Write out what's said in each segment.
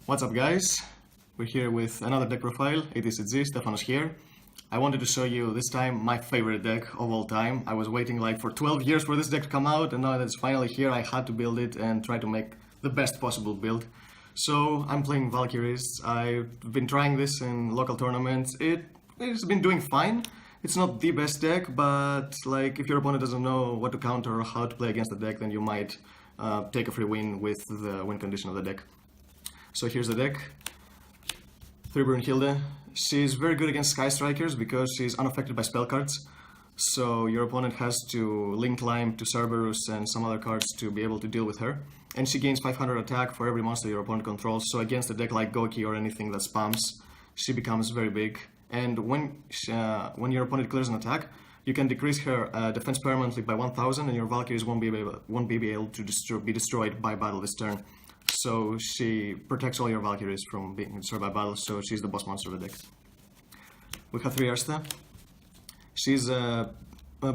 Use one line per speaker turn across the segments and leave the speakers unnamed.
What's up, guys? We're here with another deck profile, ATCG, Stefanos here. I wanted to show you this time my favorite deck of all time. I was waiting like for 12 years for this deck to come out, and now that it's finally here, I had to build it and try to make the best possible build. So I'm playing Valkyries. I've been trying this in local tournaments. It's been doing fine. It's not the best deck, but like if your opponent doesn't know what to counter or how to play against the deck, then you might take a free win with the win condition of the deck. So here's the deck. 3 Brunhilde. She's very good against Sky Strikers because she's unaffected by spell cards. So your opponent has to Link Climb to Cerberus and some other cards to be able to deal with her. And she gains 500 attack for every monster your opponent controls. So against a deck like Goki or anything that spams, she becomes very big. And when your opponent clears an attack, you can decrease her defense permanently by 1000, and your Valkyries won't be able to be destroyed by battle this turn. So she protects all your Valkyries from being destroyed by battle, so she's the boss monster of the deck. We have 3 Erste. She's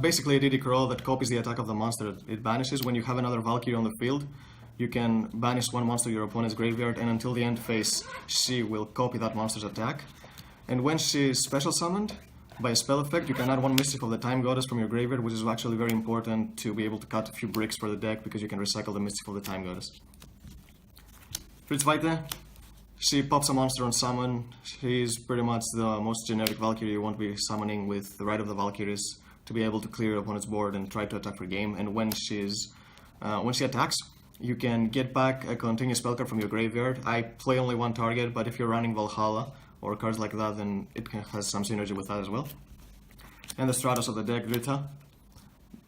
basically a DD crawl that copies the attack of the monster it banishes. When you have another Valkyrie on the field, you can banish one monster to your opponent's graveyard, and until the end phase, she will copy that monster's attack. And when she is special summoned, by a spell effect, you can add 1 Mystic of the Time Goddess from your graveyard, which is actually very important to be able to cut a few bricks for the deck, because you can recycle the Mystic of the Time Goddess. Fritzweite. She pops a monster on summon. She's pretty much the most generic Valkyrie you want to be summoning with the right of the Valkyries to be able to clear your opponent's board and try to attack for game. And when she attacks, you can get back a continuous spell card from your graveyard. I play only 1 target, but if you're running Valhalla or cards like that, then it has some synergy with that as well. And the Stratos of the deck, Drita.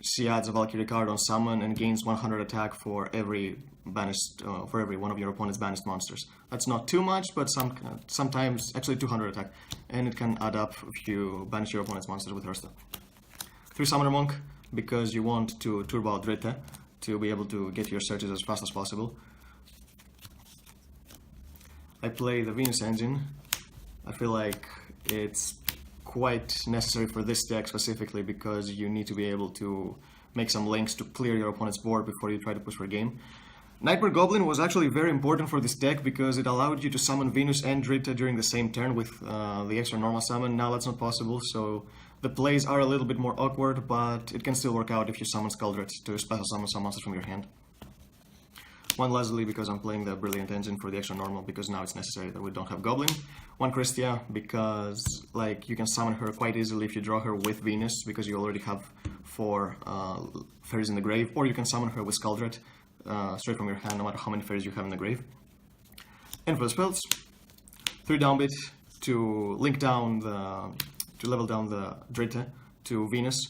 She adds a Valkyrie card on summon and gains 100 attack for every one of your opponent's banished monsters. That's not too much, but sometimes actually 200 attack, and it can add up if you banish your opponent's monsters with her stuff. 3 Summoner Monk, because you want to turbo out Drita to be able to get your searches as fast as possible. I play the Venus engine. I feel like it's quite necessary for this deck specifically because you need to be able to make some links to clear your opponent's board before you try to push for game. Nightmare Goblin was actually very important for this deck because it allowed you to summon Venus and Drita during the same turn with the extra normal summon. Now that's not possible, so the plays are a little bit more awkward, but it can still work out if you summon Skuldred to special summon some monsters from your hand. 1 Leslie because I'm playing the Brilliant Engine for the extra normal because now it's necessary that we don't have Goblin. 1 Christia because like you can summon her quite easily if you draw her with Venus because you already have 4 fairies in the grave, or you can summon her with Skuldred straight from your hand no matter how many fairies you have in the grave. And for the spells, 3 Downbeat to level down the Drita to Venus.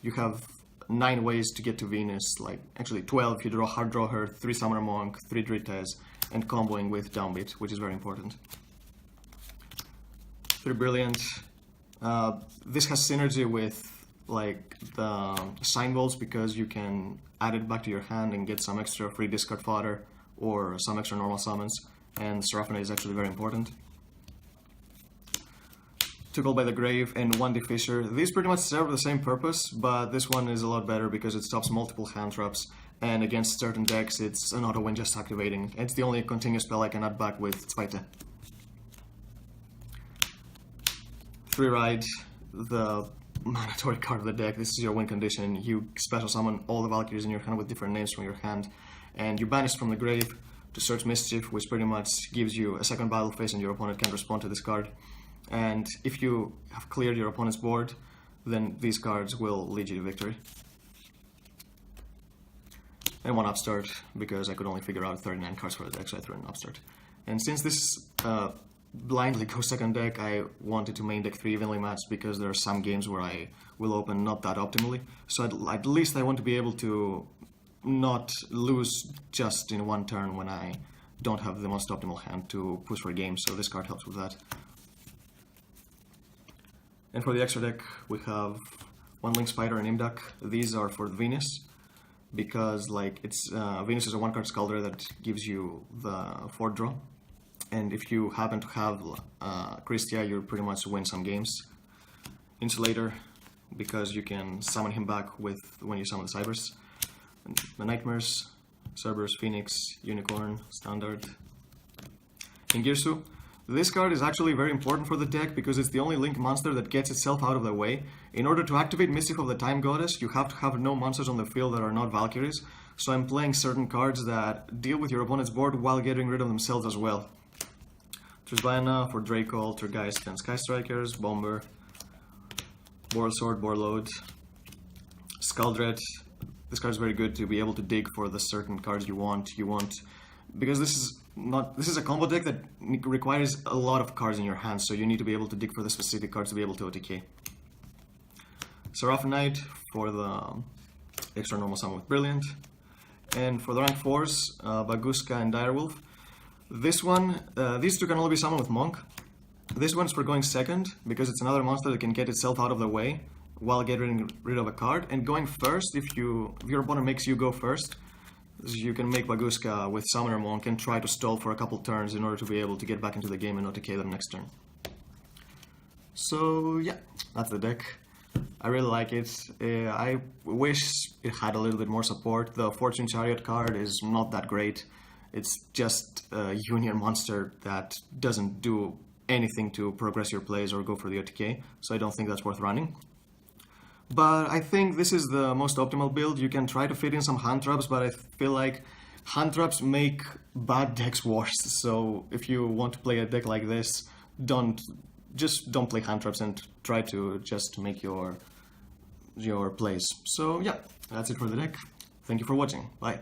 You have 9 ways to get to Venus, like actually 12 if you hard draw her, 3 Summoner Monk, 3 Dritas, and comboing with Downbeat, which is very important. 3 Brilliant. This has synergy with like the Sign Bolts because you can add it back to your hand and get some extra free discard fodder or some extra normal summons, and Seraphina is actually very important. 2 Call by the Grave and 1 Defisher. These pretty much serve the same purpose, but this one is a lot better because it stops multiple hand traps, and against certain decks it's an auto win just activating. It's the only continuous spell I can add back with Zweite. 3 Ride, the mandatory card of the deck. This is your win condition. You special summon all the Valkyries in your hand with different names from your hand, and you banish from the grave to search Mischief, which pretty much gives you a second battle phase and your opponent can respond to this card. And if you have cleared your opponent's board, then these cards will lead you to victory. And 1 Upstart, because I could only figure out 39 cards for the deck, so I threw an Upstart. And since this blindly goes second deck, I wanted to main deck 3 evenly matched because there are some games where I will open not that optimally. So at least I want to be able to not lose just in 1 turn when I don't have the most optimal hand to push for game, so this card helps with that. And for the extra deck, we have 1 Link Spider and Imdak. These are for Venus, because like Venus is a 1-card Skulder that gives you the 4th draw. And if you happen to have Christia, you pretty much win some games. Insulator, because you can summon him back when you summon the Cybers. The Nightmares, Cerberus, Phoenix, Unicorn, Standard. Ingirsu. This card is actually very important for the deck because it's the only Link monster that gets itself out of the way. In order to activate Mischief of the Time Goddess, you have to have no monsters on the field that are not Valkyries, so I'm playing certain cards that deal with your opponent's board while getting rid of themselves as well. Trisbana for Draco, Tergeist and Sky Strikers, Bomber, Boral Sword, Borload, Skuldred. This card is very good to be able to dig for the certain cards you want. Because this is a combo deck that requires a lot of cards in your hand, so you need to be able to dig for the specific cards to be able to OTK. Seraphonite for the extra normal summon with Brilliant. And for the rank 4s, Baguska and Direwolf. This one, these two can only be summoned with Monk. This one's for going second, because it's another monster that can get itself out of the way while getting rid of a card. And going first, if your opponent makes you go first, you can make Baguska with Summoner Monk and try to stall for a couple turns in order to be able to get back into the game and OTK them next turn. So yeah, that's the deck. I really like it. I wish it had a little bit more support. The Fortune Chariot card is not that great. It's just a Union monster that doesn't do anything to progress your plays or go for the OTK, so I don't think that's worth running. But I think this is the most optimal build. You can try to fit in some hand traps, but I feel like hand traps make bad decks worse. So if you want to play a deck like this, don't play hand traps and try to just make your plays. So yeah, that's it for the deck. Thank you for watching. Bye.